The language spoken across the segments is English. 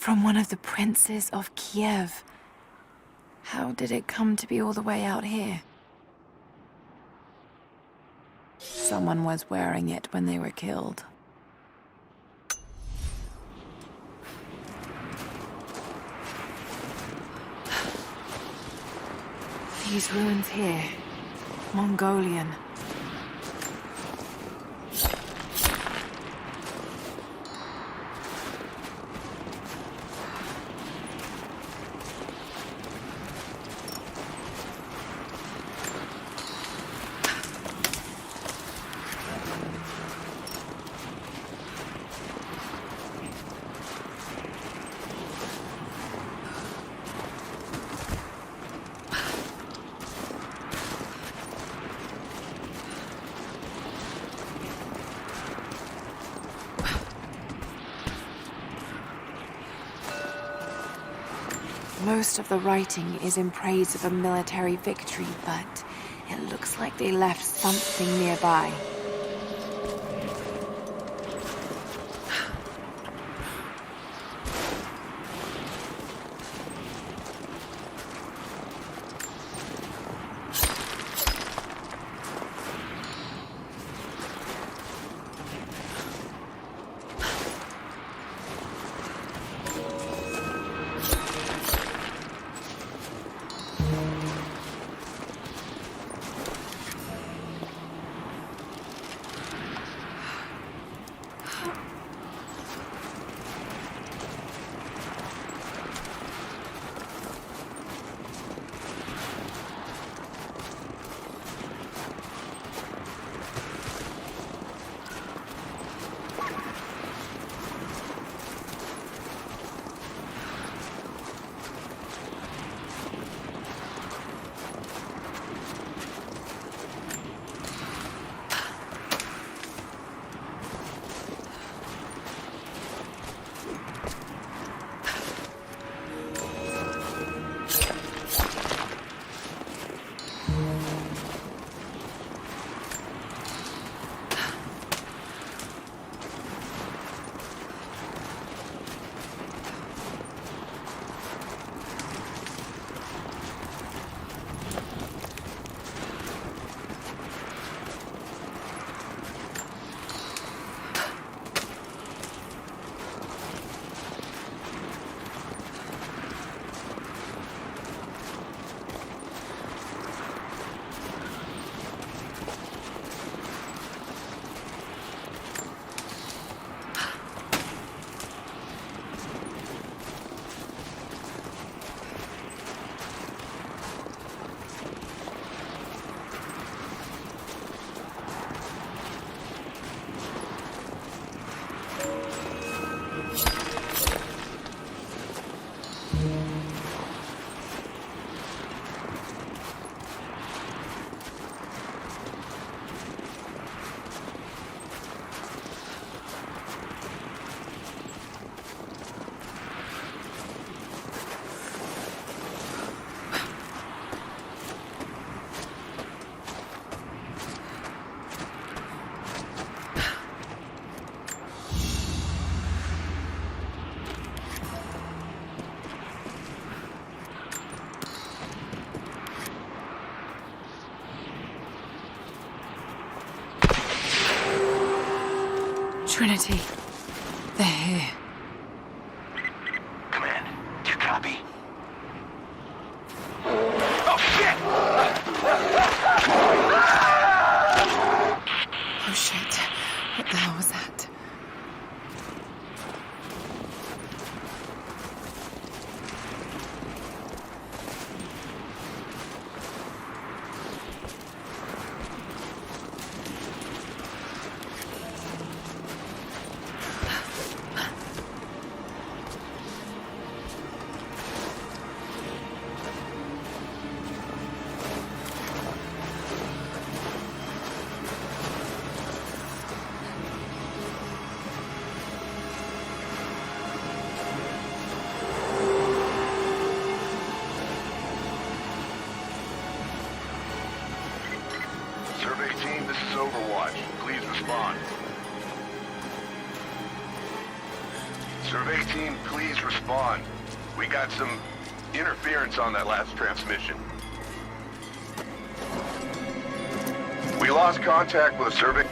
From one of the princes of Kiev. How did it come to be all the way out here? Someone was wearing it when they were killed. These ruins here, Mongolian. Most of the writing is in praise of a military victory, but it looks like they left something nearby. Trinity, they're here. Command, do you copy? Oh, shit! Oh shit, what the hell was that? Survey team, this is Overwatch. Please respond. Survey team, please respond. We got some interference on that last transmission. We lost contact with a survey...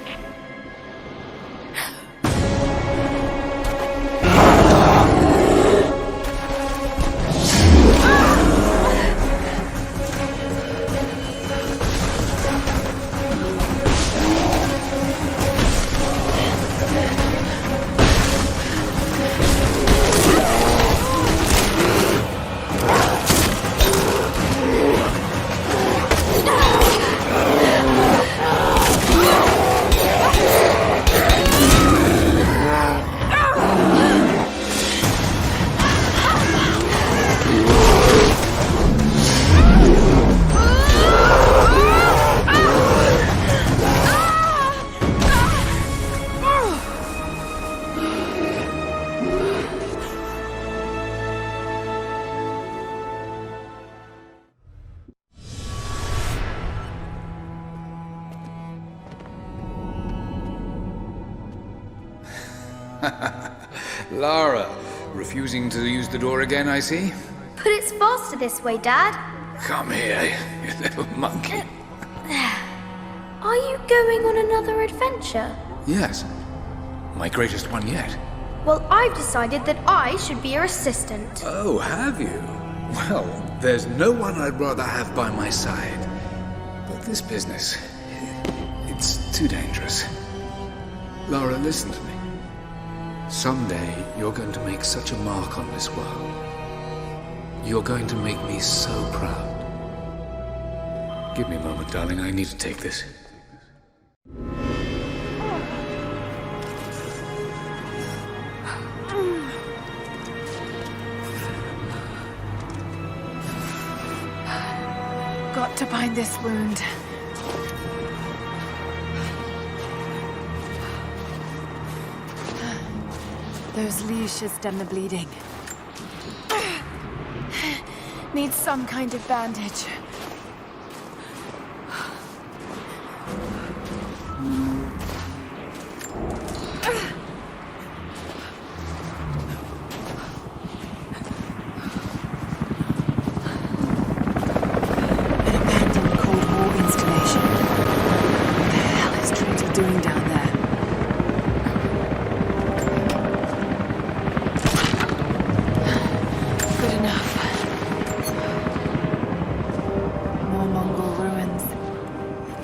Lara, refusing to use the door again, I see? But it's faster this way, Dad. Come here, you little monkey. Are you going on another adventure? Yes, my greatest one yet. Well, I've decided that I should be your assistant. Oh, have you? Well, there's no one I'd rather have by my side. But this business, it's too dangerous. Lara, listen to me. Someday, you're going to make such a mark on this world. You're going to make me so proud. Give me a moment, darling. I need to take this. Got to bind this wound. Those leaves should stem the bleeding. Needs some kind of bandage. An abandoned Cold War installation. What the hell is Trinity doing down there? Good enough. More Mongol ruins.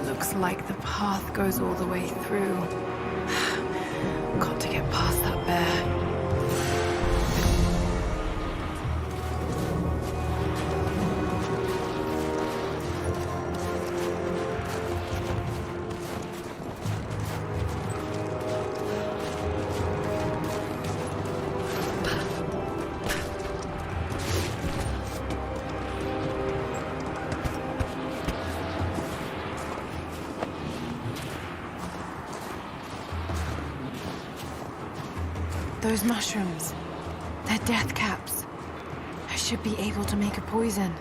It looks like the path goes all the way through. Got to get past that bear. Those mushrooms, they're death caps. I should be able to make a poison.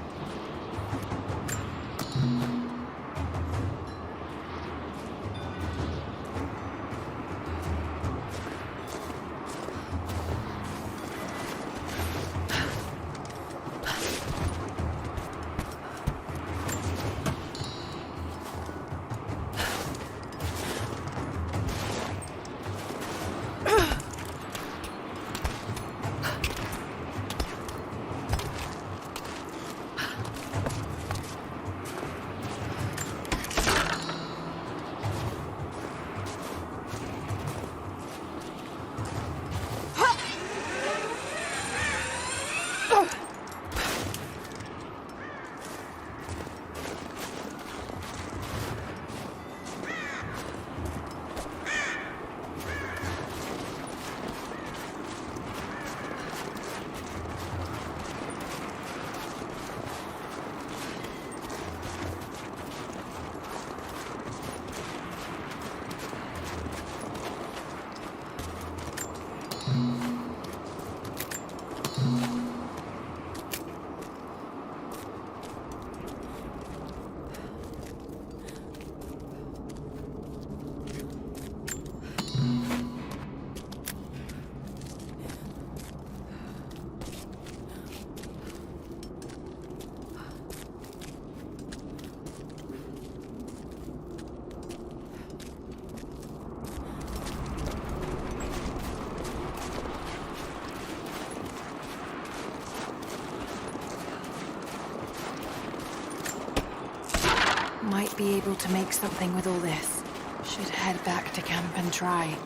Might be able to make something with all this. Should head back to camp and try.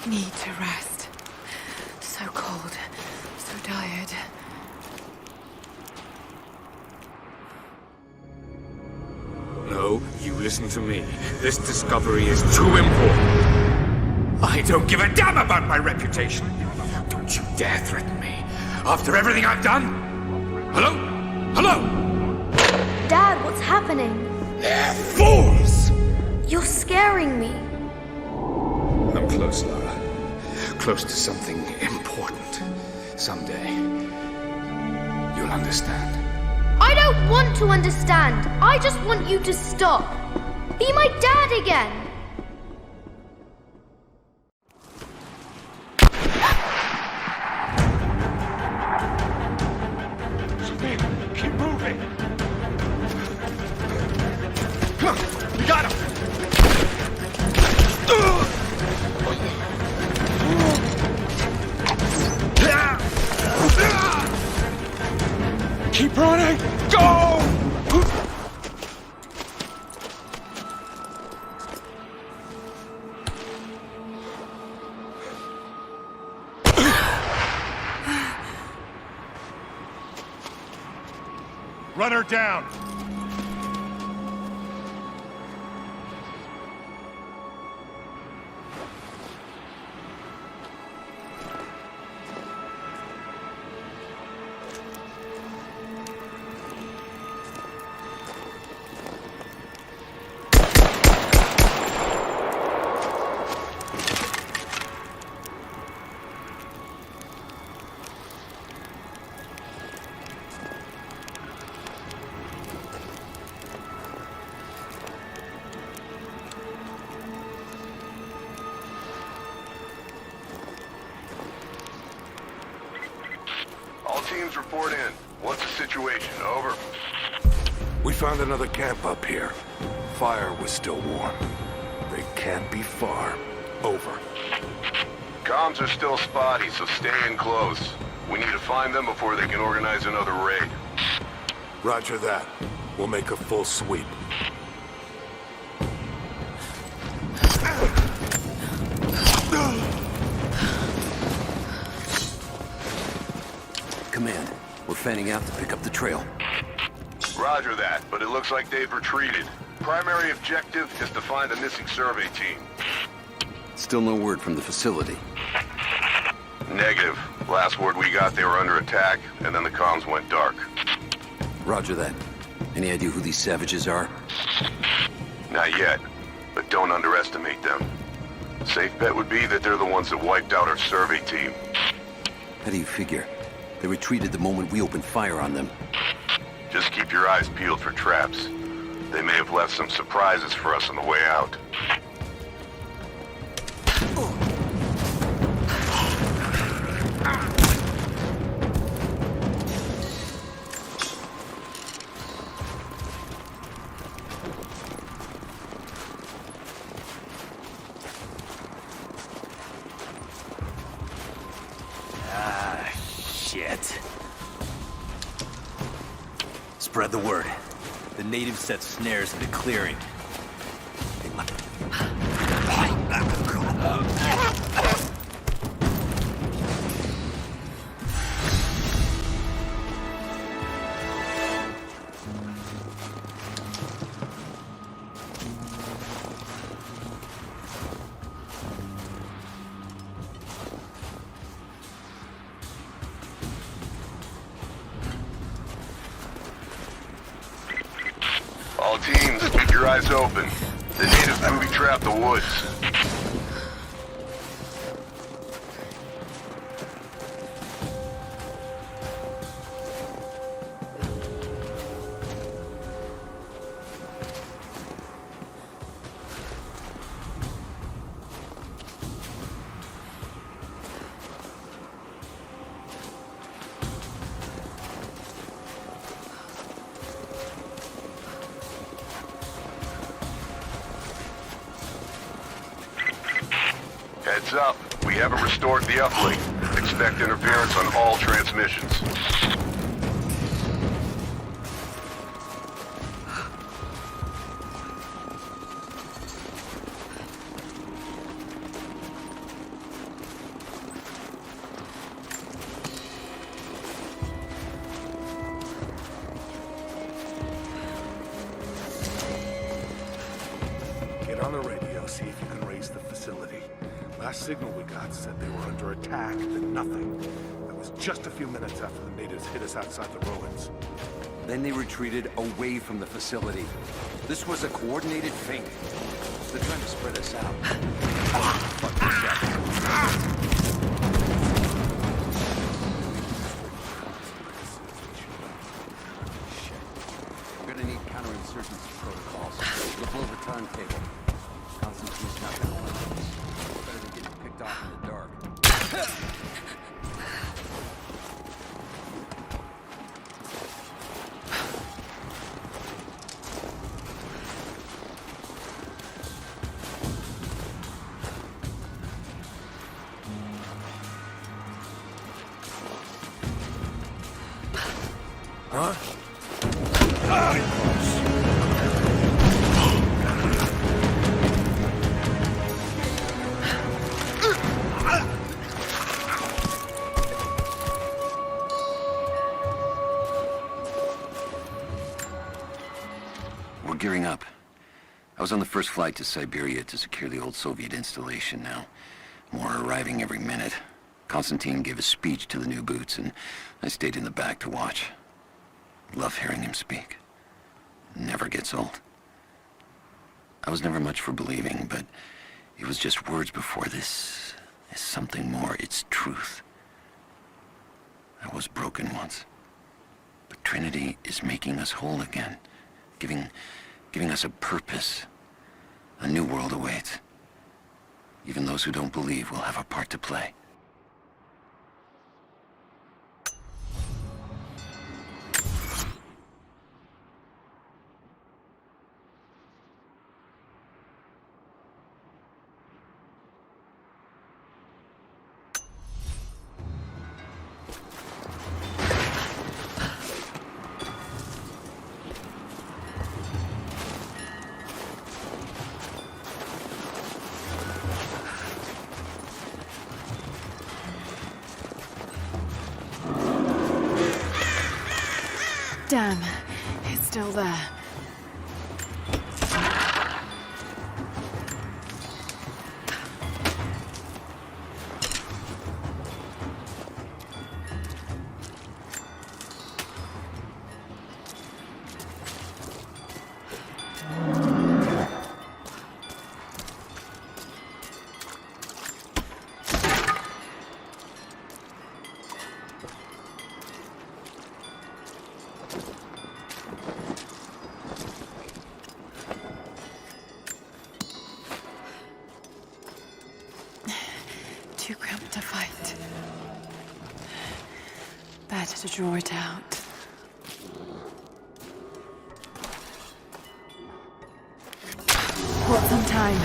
Need to rest. So cold, so tired. No, you listen to me. This discovery is too important. I don't give a damn about my reputation. Don't you dare threaten me. After everything I've done? Hello? Hello? Dad, what's happening? They're fools! You're scaring me. I'm close, Lara. Close to something important. Someday, you'll understand. I don't want to understand. I just want you to stop. Be my dad again. Keep moving! Come on, we got him! Keep running! Go! Run her down! All teams report in. What's the situation? Over. We found another camp up here. Fire was still warm. They can't be far. Over. Comms are still spotty, so stay in close. We need to find them before they can organize another raid. Roger that. We'll make a full sweep. Command, we're fanning out to pick up the trail. Roger that, but it looks like they've retreated. Primary objective is to find the missing survey team. Still no word from the facility. Negative. Last word we got, they were under attack, and then the comms went dark. Roger that. Any idea who these savages are? Not yet, but don't underestimate them. Safe bet would be that they're the ones that wiped out our survey team. How do you figure? They retreated the moment we opened fire on them. Just keep your eyes peeled for traps. They may have left some surprises for us on the way out. Shit. Spread the word. The natives set snares in the clearing. All teams, keep your eyes open. The natives booby-trap the woods. Heads up, we haven't restored the uplink. Expect interference on all transmissions. Get on the radio, see if you can raise the facility. Last signal we got said they were under attack, then nothing. That was just a few minutes after the natives hit us outside the ruins. Then they retreated away from the facility. This was a coordinated feint. They're trying to spread us out. Fuck this up. We're gonna need counterinsurgency protocols. Look below the turntable. Constantine's not gonna want this. Better than getting picked off in the dark. Huh? We're gearing up. I was on the first flight to Siberia to secure the old Soviet installation now. More are arriving every minute. Constantine gave a speech to the new boots, and I stayed in the back to watch. Love hearing him speak. Never gets old. I was never much for believing, but it was just words before. This is something more. It's truth. I was broken once. But Trinity is making us whole again. Giving us a purpose. A new world awaits. Even those who don't believe will have a part to play. Damn, it's still there. Too cramped to fight. Better to draw it out. Bought some time.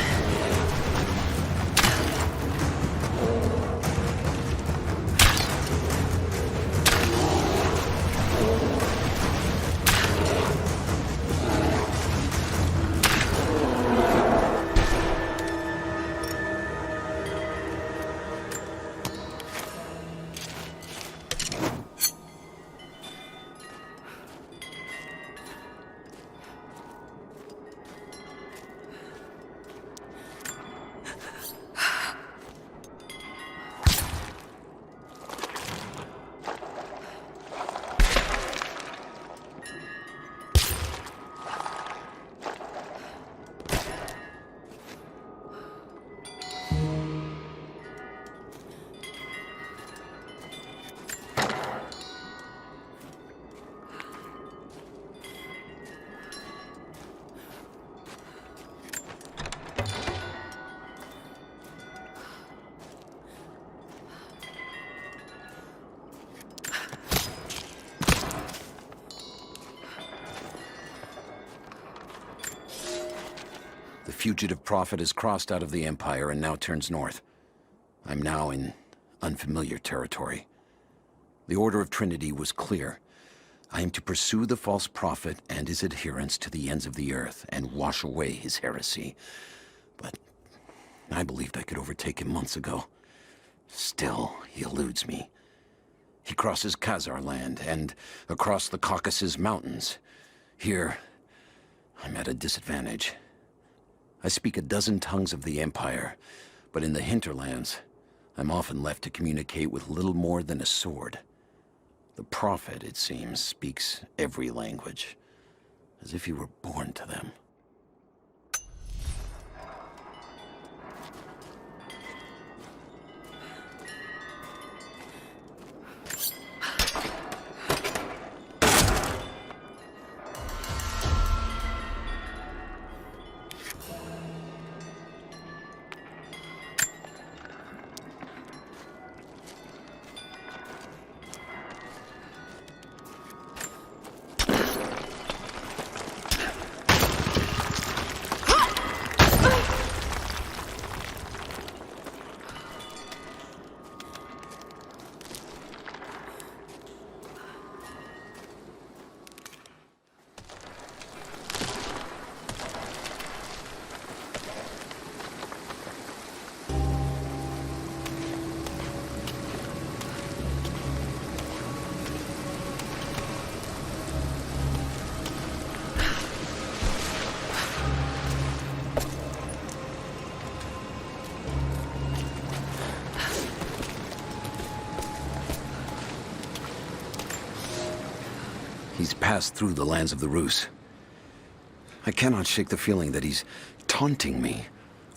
fugitive prophet has crossed out of the Empire and now turns north. I'm now in unfamiliar territory. The Order of Trinity was clear. I am to pursue the false prophet and his adherents to the ends of the earth and wash away his heresy. But I believed I could overtake him months ago. Still, he eludes me. He crosses Khazar land and across the Caucasus Mountains. Here, I'm at a disadvantage. I speak a dozen tongues of the Empire, but in the hinterlands, I'm often left to communicate with little more than a sword. The prophet, it seems, speaks every language, as if he were born to them. He's passed through the lands of the Rus. I cannot shake the feeling that he's taunting me,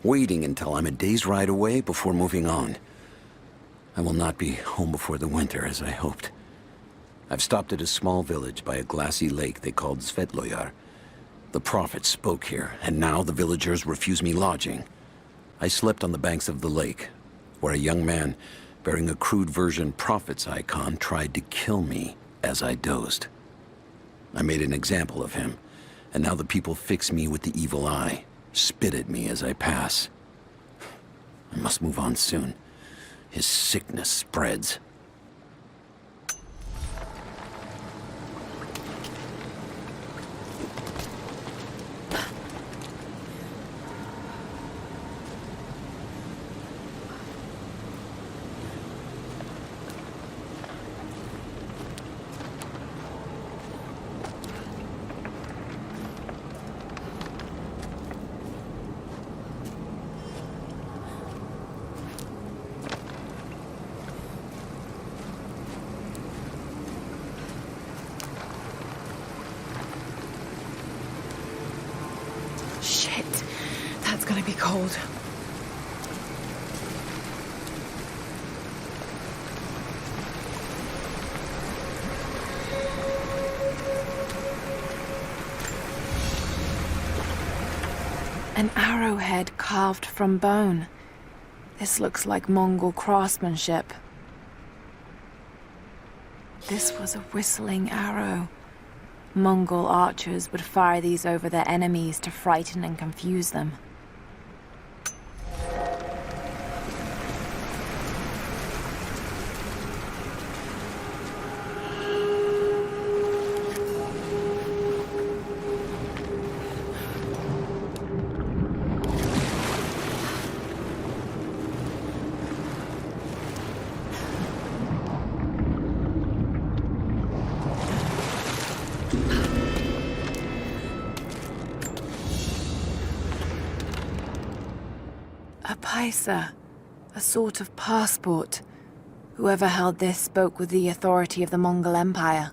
waiting until I'm a day's ride away before moving on. I will not be home before the winter, as I hoped. I've stopped at a small village by a glassy lake they called Svetloyar. The prophet spoke here, and now the villagers refuse me lodging. I slept on the banks of the lake, where a young man bearing a crude version prophet's icon tried to kill me as I dozed. I made an example of him, and now the people fix me with the evil eye, spit at me as I pass. I must move on soon. His sickness spreads. Shit, that's gonna be cold. An arrowhead carved from bone. This looks like Mongol craftsmanship. This was a whistling arrow. Mongol archers would fire these over their enemies to frighten and confuse them. A paisa, a sort of passport. Whoever held this spoke with the authority of the Mongol Empire.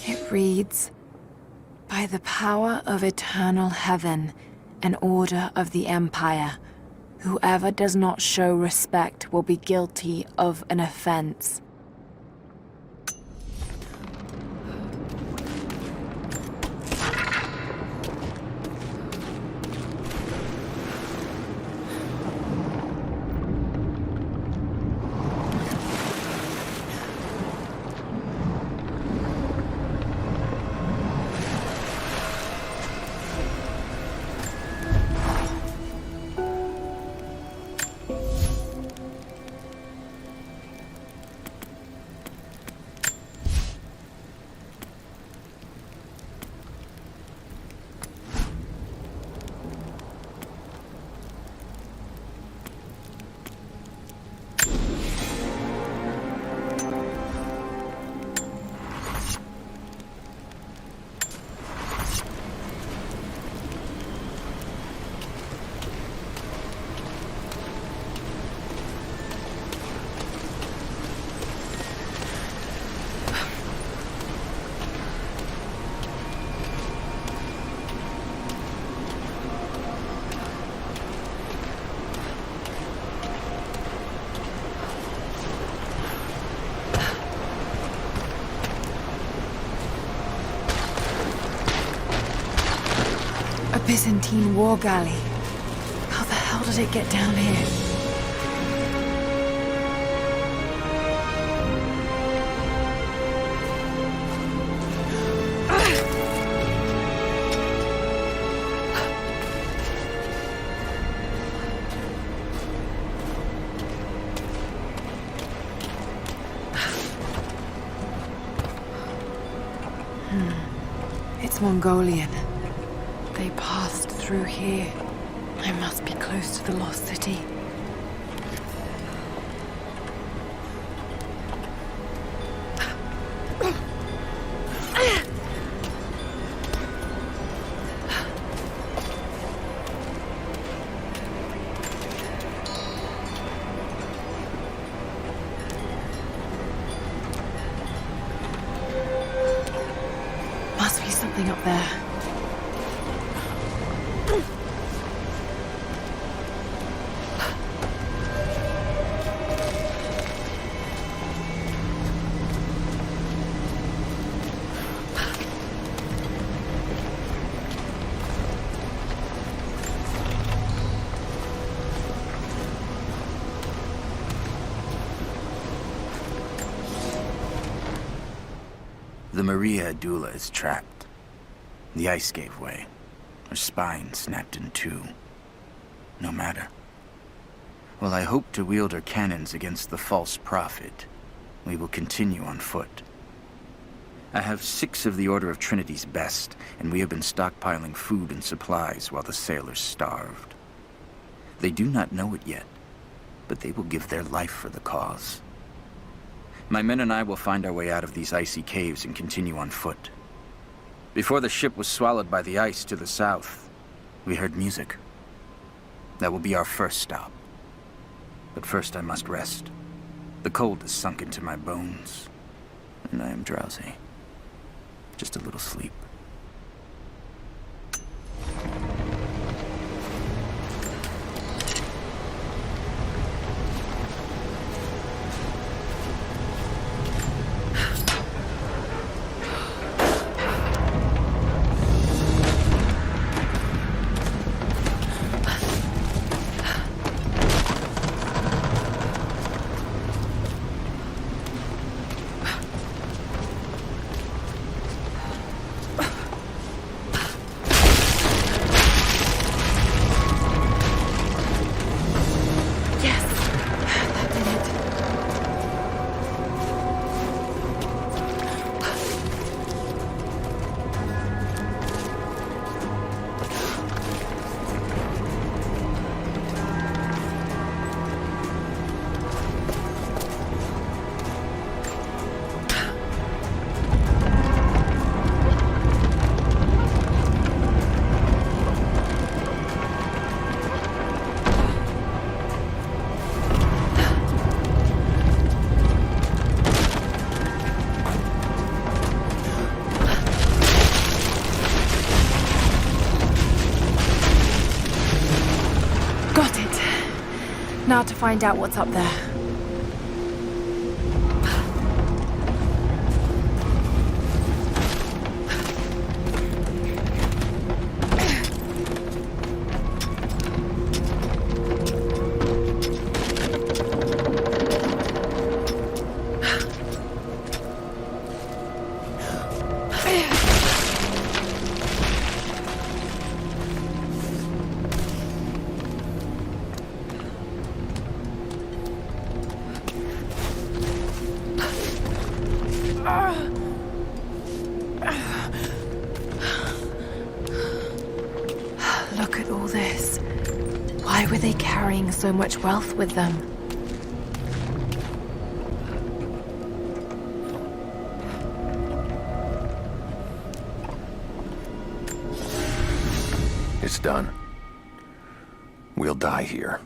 It reads, "By the power of eternal heaven, an order of the Empire, whoever does not show respect will be guilty of an offense." Byzantine war galley. How the hell did it get down here? It's Mongolian. They passed through here. I must be close to the lost city. Must be something up there. The Maria Adula is trapped. The ice gave way. Her spine snapped in two. No matter. While I hope to wield her cannons against the false prophet, we will continue on foot. I have 6 of the Order of Trinity's best, and we have been stockpiling food and supplies while the sailors starved. They do not know it yet, but they will give their life for the cause. My men and I will find our way out of these icy caves and continue on foot. Before the ship was swallowed by the ice to the south, we heard music. That will be our first stop. But first I must rest. The cold has sunk into my bones, and I am drowsy. Just a little sleep. Now to find out what's up there. Look at all this. Why were they carrying so much wealth with them? It's done. We'll die here,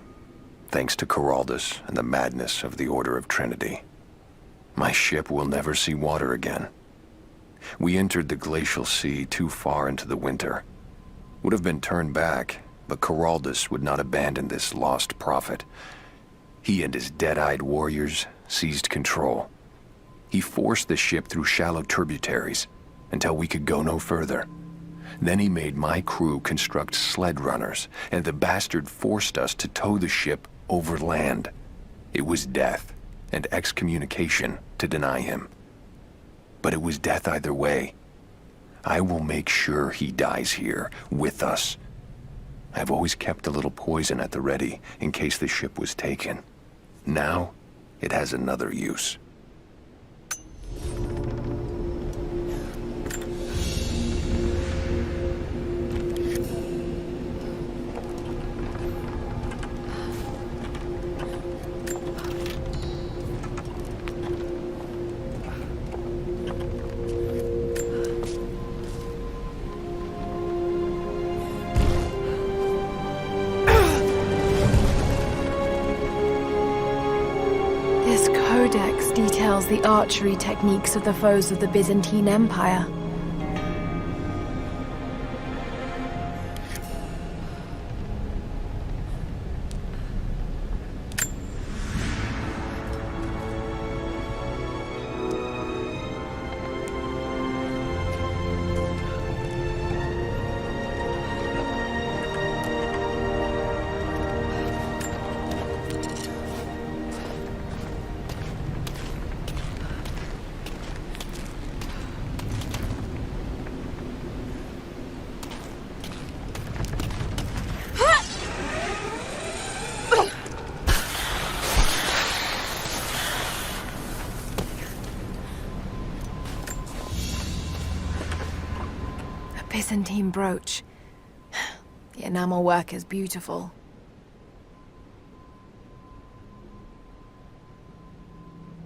thanks to Coraldus and the madness of the Order of Trinity. My ship will never see water again. We entered the glacial sea too far into the winter. Would have been turned back, but Coraldus would not abandon this lost prophet. He and his dead-eyed warriors seized control. He forced the ship through shallow tributaries until we could go no further. Then he made my crew construct sled runners, and the bastard forced us to tow the ship over land. It was death and excommunication to deny him. But it was death either way. I will make sure he dies here, with us. I've always kept a little poison at the ready, in case the ship was taken. Now, it has another use. This codex details the archery techniques of the foes of the Byzantine Empire. Byzantine brooch. The enamel work is beautiful.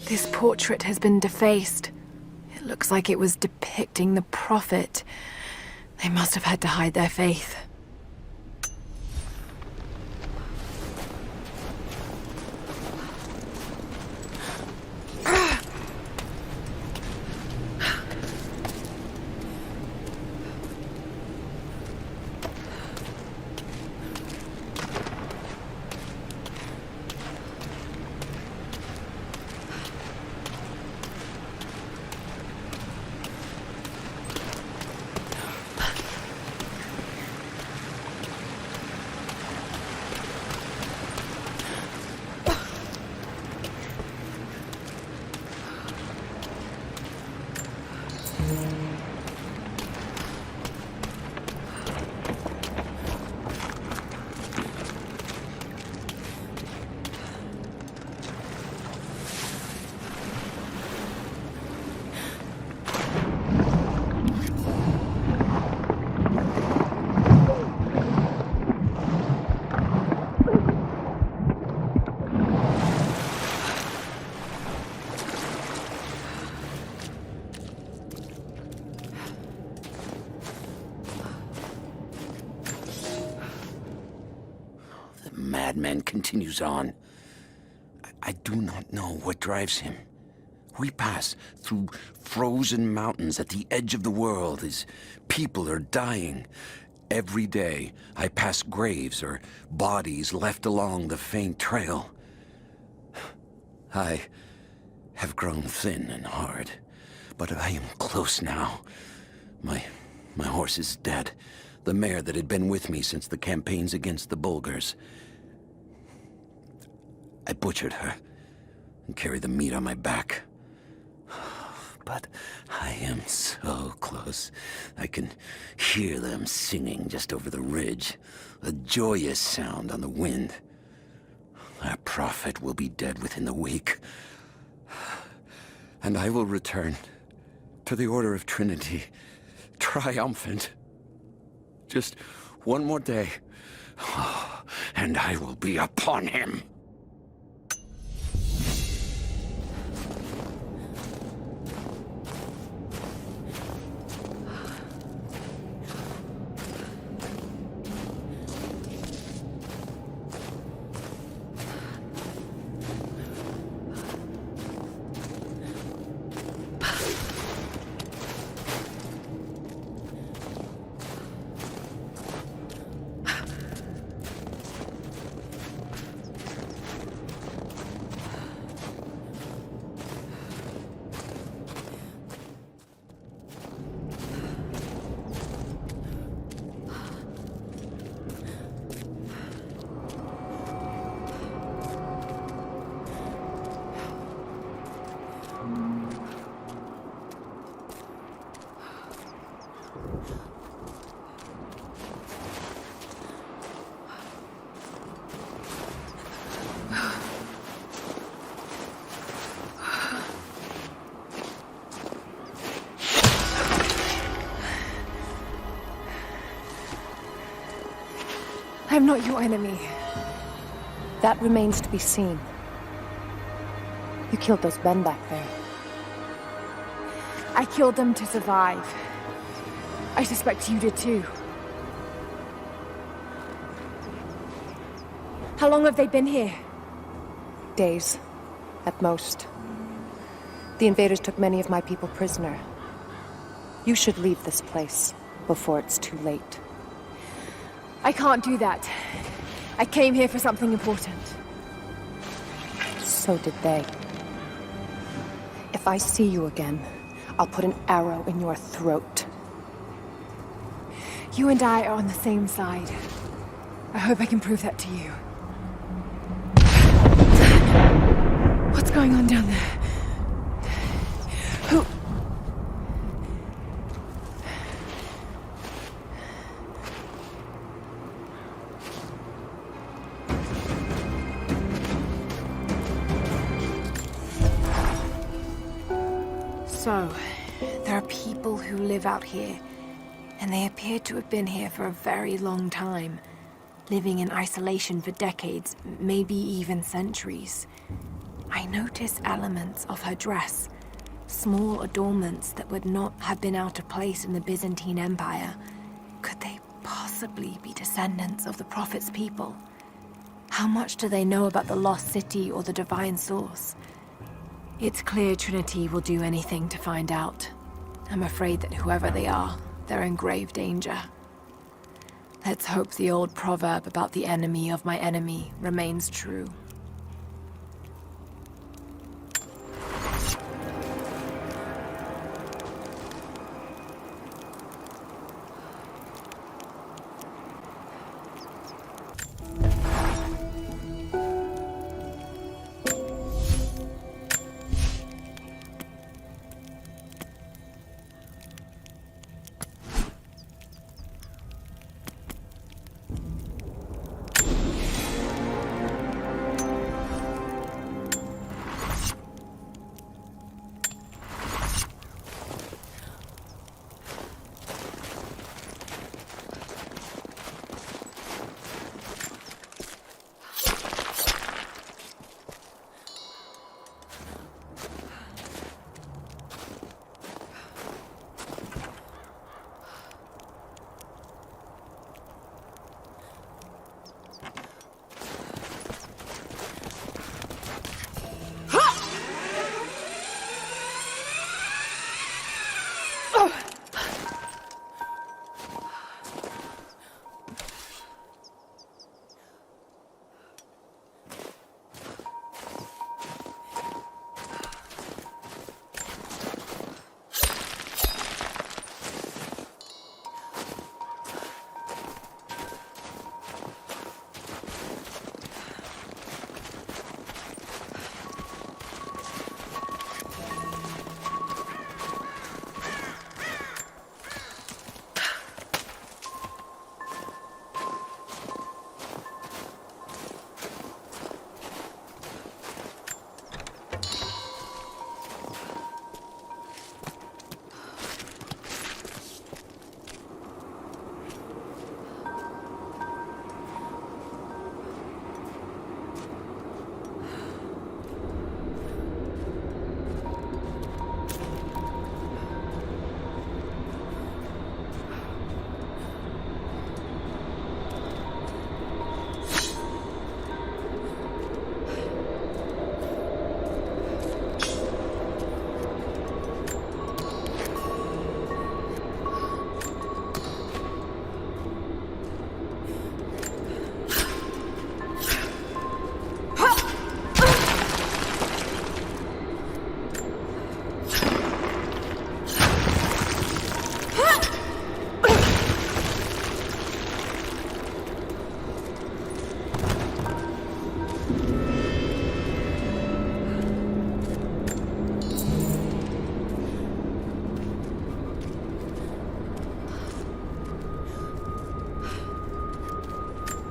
This portrait has been defaced. It looks like it was depicting the Prophet. They must have had to hide their faith. Madman continues on. I do not know what drives him. We pass through frozen mountains at the edge of the world as people are dying. Every day, I pass graves or bodies left along the faint trail. I have grown thin and hard, but I am close now. My horse is dead. The mare that had been with me since the campaigns against the Bulgars. I butchered her and carried the meat on my back. But I am so close. I can hear them singing just over the ridge. A joyous sound on the wind. Our prophet will be dead within the week. And I will return to the Order of Trinity, triumphant. Just one more day, and I will be upon him. not your enemy. That remains to be seen. You killed those men back there. I killed them to survive. I suspect you did too. How long have they been here? Days, at most. The invaders took many of my people prisoner. You should leave this place before it's too late. I can't do that. I came here for something important. So did they. If I see you again, I'll put an arrow in your throat. You and I are on the same side. I hope I can prove that to you. What's going on down there? Who? So, there are people who live out here, and they appear to have been here for a very long time, living in isolation for decades, maybe even centuries. I notice elements of her dress, small adornments that would not have been out of place in the Byzantine Empire. Could they possibly be descendants of the Prophet's people? How much do they know about the lost city or the divine source? It's clear Trinity will do anything to find out. I'm afraid that whoever they are, they're in grave danger. Let's hope the old proverb about the enemy of my enemy remains true.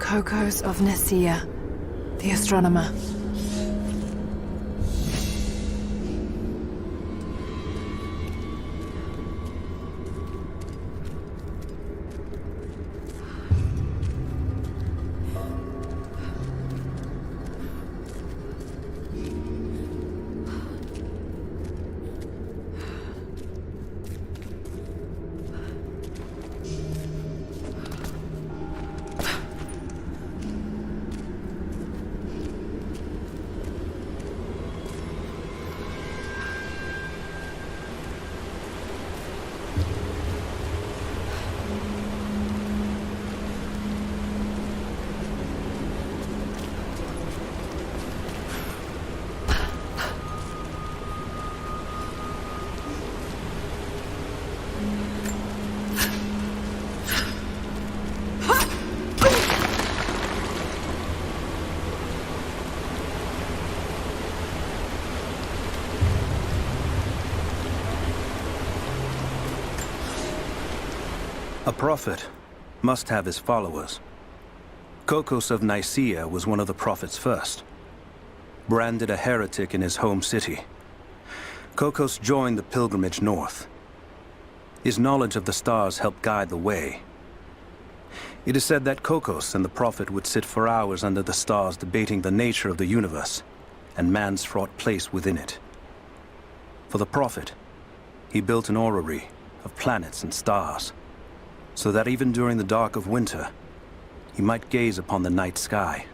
Kokos of Nicaea, the astronomer. A prophet must have his followers. Kokos of Nicaea was one of the prophets first. Branded a heretic in his home city, Kokos joined the pilgrimage north. His knowledge of the stars helped guide the way. It is said that Kokos and the prophet would sit for hours under the stars debating the nature of the universe and man's fraught place within it. For the prophet, he built an orrery of planets and stars, so that even during the dark of winter, he might gaze upon the night sky.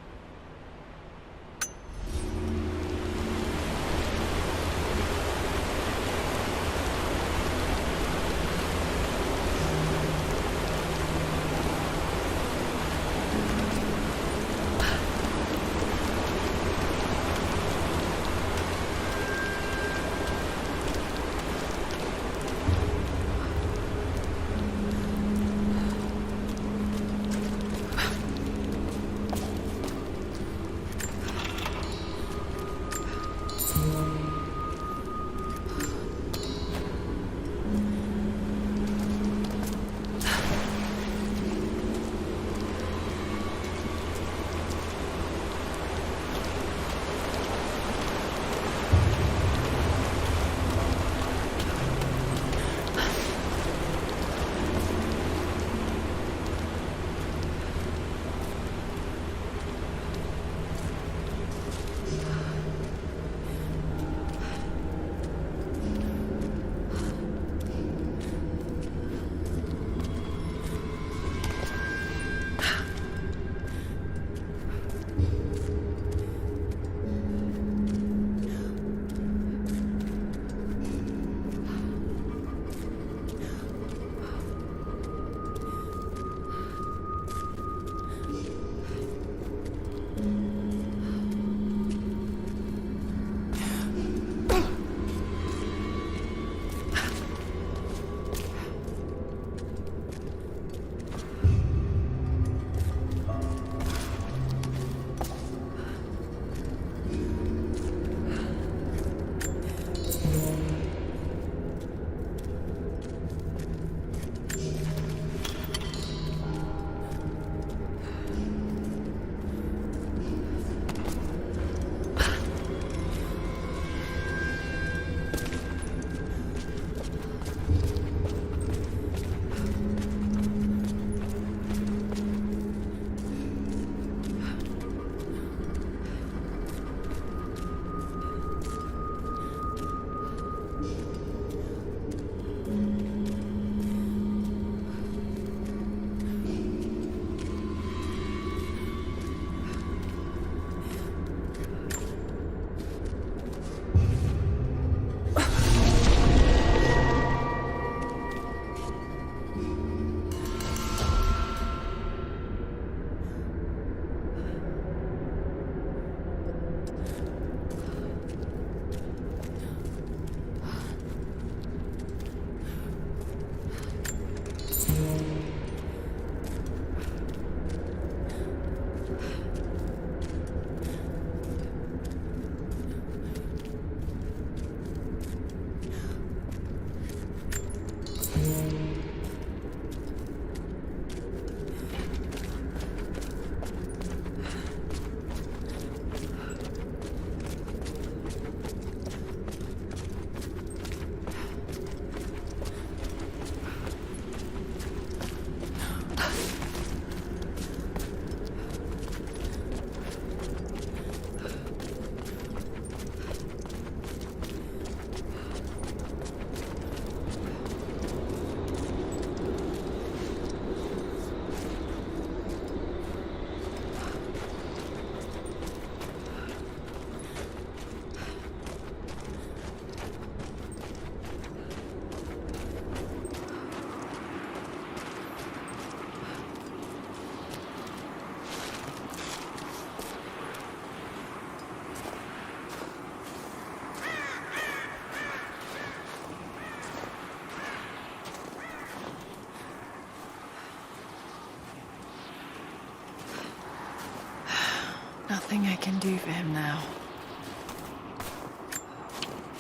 Nothing I can do for him now.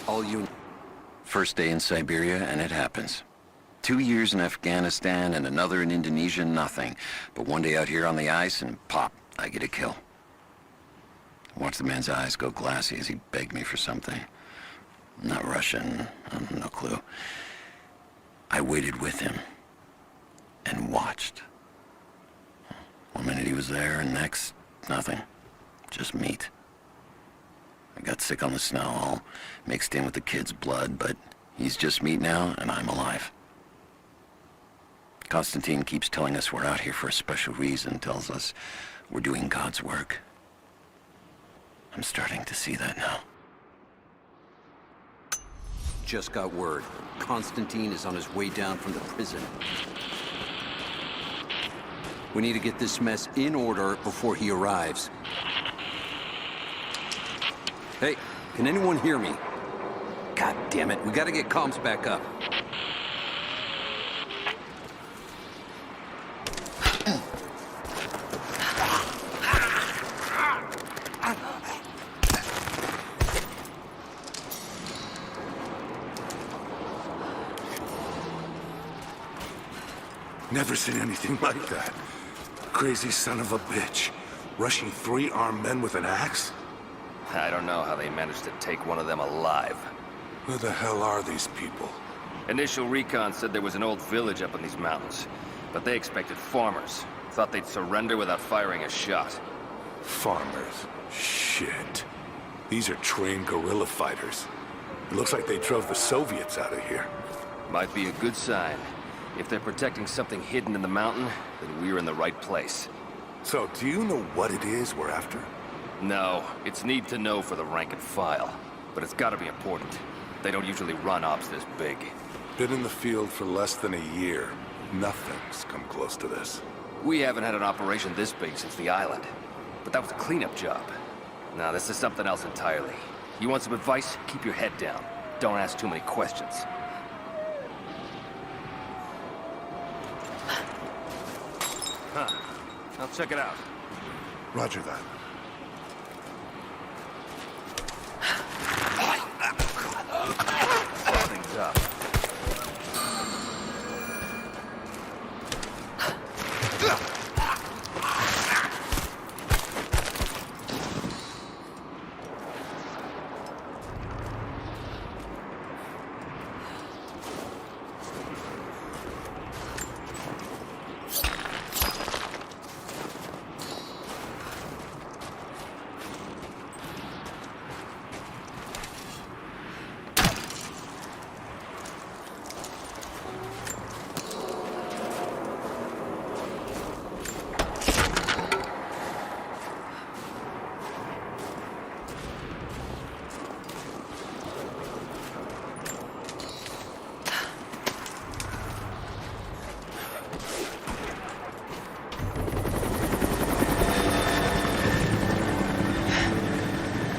All you... First day in Siberia, and it happens. 2 years in Afghanistan and another in Indonesia, nothing. But one day out here on the ice and pop, I get a kill. Watch the man's eyes go glassy as he begged me for something. Not Russian, no clue. I waited with him and watched. 1 minute he was there, and next, nothing. Just meat. I got sick on the snow, all mixed in with the kid's blood, but he's just meat now, and I'm alive. Constantine keeps telling us we're out here for a special reason, tells us we're doing God's work. I'm starting to see that now. Just got word. Constantine is on his way down from the prison. We need to get this mess in order before he arrives. Hey, can anyone hear me? God damn it, we gotta get comms back up. Never seen anything like that. Crazy son of a bitch. Rushing 3 armed men with an axe? I don't know how they managed to take one of them alive. Who the hell are these people? Initial recon said there was an old village up in these mountains, but they expected farmers. Thought they'd surrender without firing a shot. Farmers? Shit. These are trained guerrilla fighters. It looks like they drove the Soviets out of here. Might be a good sign. If they're protecting something hidden in the mountain, then we're in the right place. So, do you know what it is we're after? No, it's need to know for the rank and file. But it's gotta be important. They don't usually run ops this big. Been in the field for less than a year. Nothing's come close to this. We haven't had an operation this big since the island. But that was a cleanup job. Now, this is something else entirely. You want some advice? Keep your head down. Don't ask too many questions. Huh. I'll check it out. Roger that. Set things up.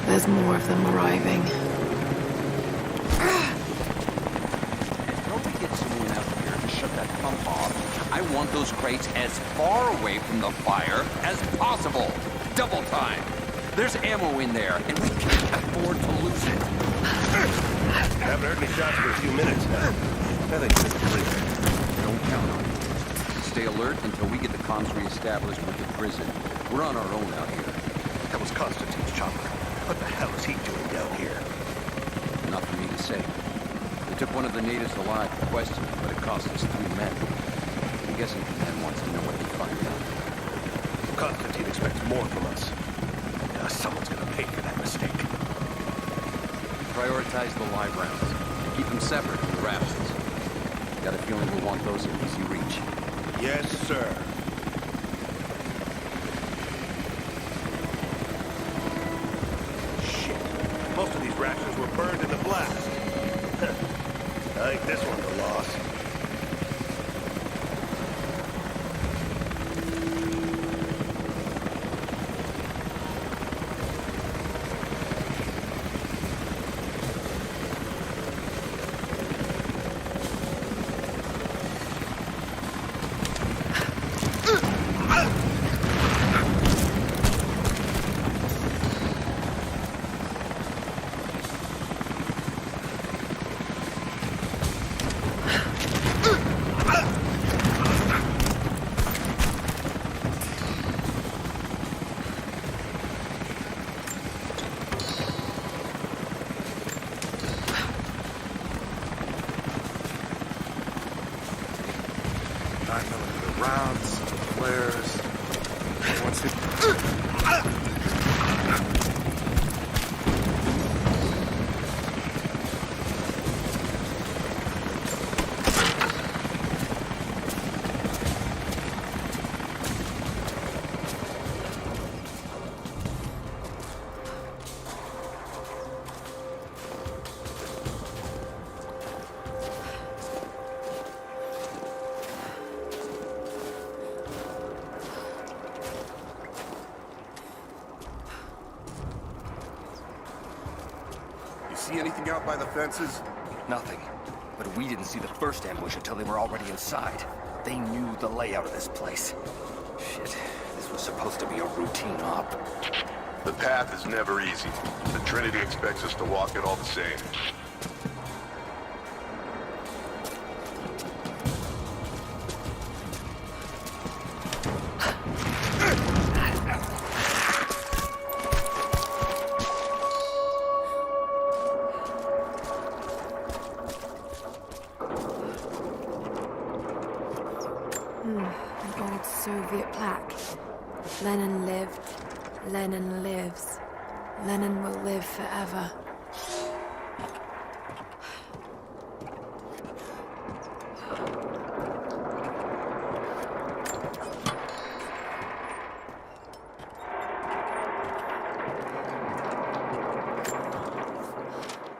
There's more of them arriving. Don't we get someone out here to shut that pump off? I want those crates as far away from the fire as possible. Double time. There's ammo in there, and we can't afford to lose it. Haven't heard any shots for a few minutes now. I think it's clear. Don't count on it. Stay alert until we get the comms re-established with the prison. We're on our own out here. That was Constantine's chopper. What the hell is he doing down here? Not for me to say. They took one of the natives alive for questioning, but it cost us 3 men. I'm guessing the man wants to know what they find out. Constantine expects more from us. Someone's gonna pay for that mistake. Prioritize the live rounds. Keep them separate from the rations. Got a feeling we'll want those in easy reach. Yes, sir. Shit. Most of these rations were burned in the blast. I think this one's a loss. rounds, flares. Once it... See anything out by the fences? Nothing. But we didn't see the first ambush until they were already inside. They knew the layout of this place. Shit, this was supposed to be a routine op. The path is never easy. The Trinity expects us to walk it all the same. An old Soviet plaque. Lenin lived. Lenin lives. Lenin will live forever.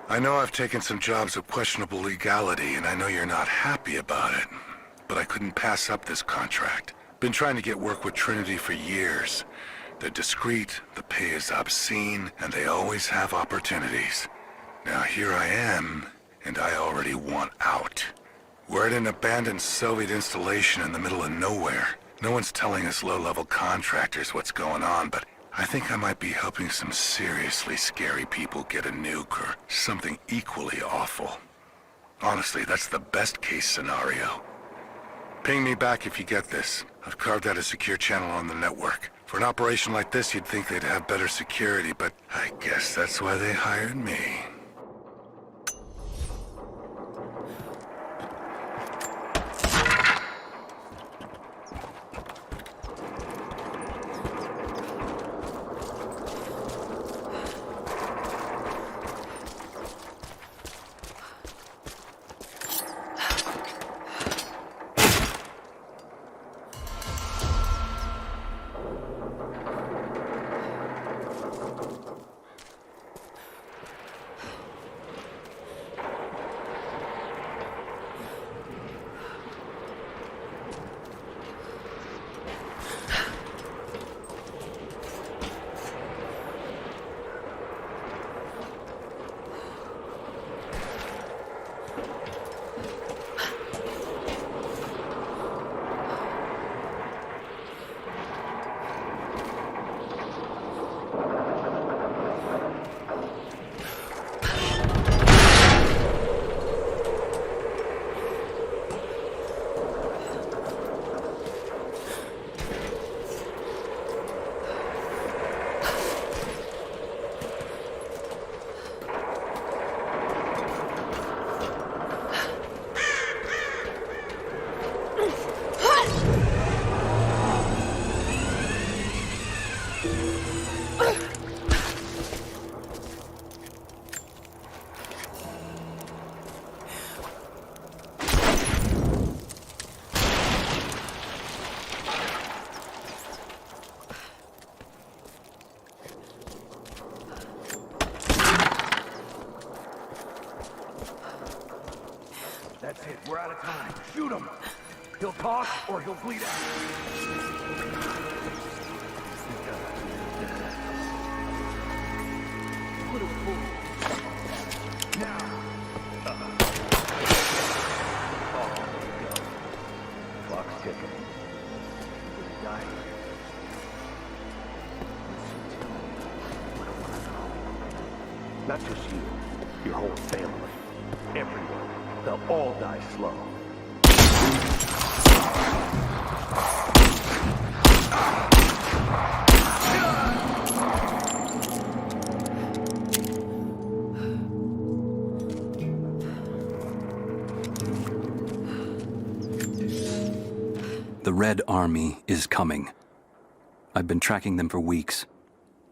I know I've taken some jobs of questionable legality, and I know you're not happy about it. But I couldn't pass up this contract. Been trying to get work with Trinity for years. They're discreet, the pay is obscene, and they always have opportunities. Now here I am, and I already want out. We're at an abandoned Soviet installation in the middle of nowhere. No one's telling us low-level contractors what's going on, but I think I might be helping some seriously scary people get a nuke or something equally awful. Honestly, that's the best-case scenario. Ping me back if you get this. I've carved out a secure channel on the network. For an operation like this, you'd think they'd have better security, but I guess that's why they hired me. That's it. We're out of time. Shoot him. He'll talk or he'll bleed out. Put him full. Now. Clock's ticking. We're gonna die here. Not just you. Your whole family. Everyone. They'll all die slow. The Red Army is coming. I've been tracking them for weeks,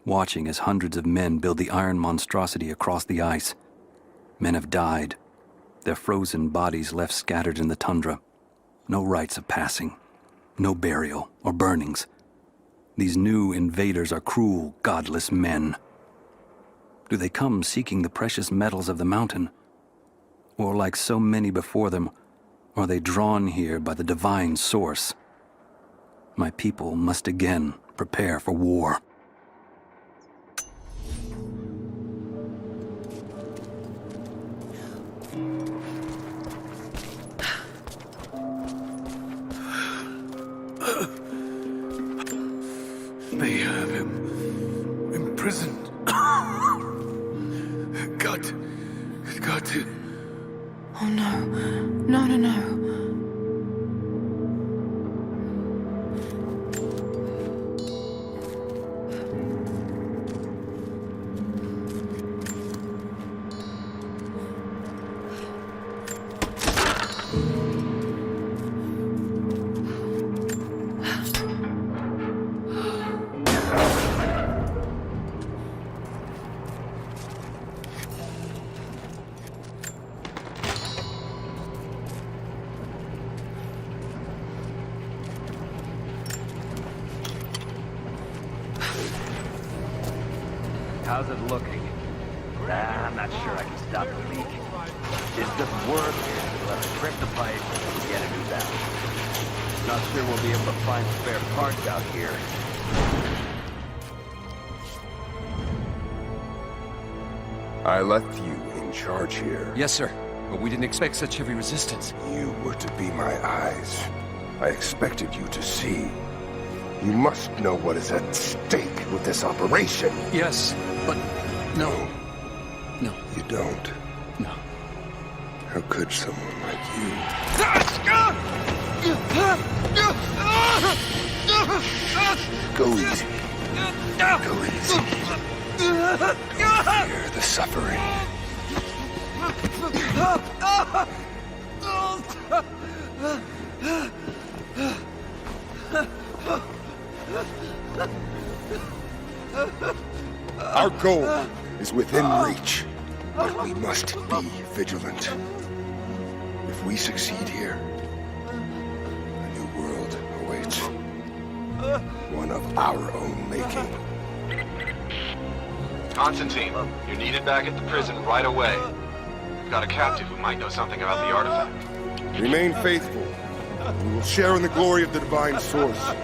watching as hundreds of men build the iron monstrosity across the ice. Men have died, their frozen bodies left scattered in the tundra. No rites of passing, no burial or burnings. These new invaders are cruel, godless men. Do they come seeking the precious metals of the mountain? Or like so many before them, are they drawn here by the divine source? My people must again prepare for war. They have him imprisoned. Got to. Oh no. No. How's it looking? I'm not sure I can stop the leak. This doesn't work. We'll have to trim the pipe and get a new valve. Not sure we'll be able to find spare parts out here. I left you in charge here. Yes, sir. But we didn't expect such heavy resistance. You were to be my eyes. I expected you to see. You must know what is at stake with this operation. Yes, but no. No. You don't. No. How could someone like you? Go easy. Go easy. Don't fear the suffering. Our goal is within reach, but we must be vigilant. If we succeed here, a new world awaits. One of our own making. Constantine, you're needed back at the prison right away. We've got a captive who might know something about the artifact. Remain faithful. We will share in the glory of the divine source.